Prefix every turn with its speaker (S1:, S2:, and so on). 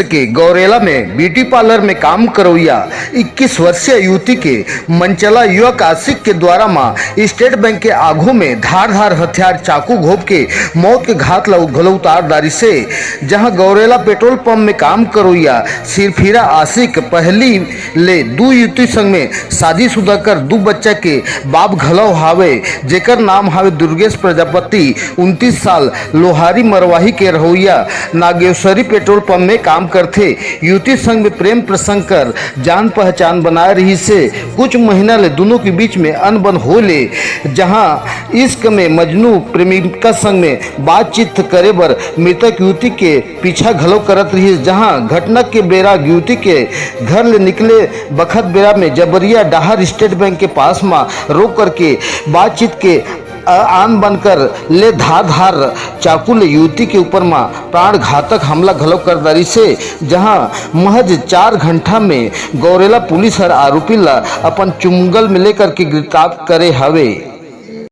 S1: के गौरेला में beauty parlour में काम करवैया 21 वर्षीय युवती के मनचला युवक आशिक के द्वारा मां स्टेट बैंक के आगू में धार हथियार चाकू घोप के मौत के घात उतार दारी से जहां गौरेला पेट्रोल पंप में काम करवैया सिरफिरा आशिक पहली ले दो युवती संग में शादीशुदा कर दो बच्चा के बाप घलव हावे जेकर नाम हावे दुर्गेश प्रजापति 29 साल लोहारी मरवाही के रहोइया नागेश्वरी पेट्रोल पंप में काम करते युवती संग में प्रेम प्रसंग कर जान पहचान बनाए रही से कुछ महीना ले दोनों के बीच में अनबन हो ले जहां इश्क में मजनू प्रेमिका संग में बातचीत करे बर मृतक युवती के पीछा घलो करत रही जहां घटना के बेरा युवती के घर ले निकले बखत बेरा में जबरिया डाहर स्टेट बैंक के पास में रोक करके बातचीत के आन बनकर ले धार चाकू ले युवती के ऊपर में प्राण घातक हमला घलो कर दारी से जहां महज 4 घंटा में गौरेला पुलिस हर आरोपी ला अपन चुंगल में लेकर के गिरफ्तार करे हवे।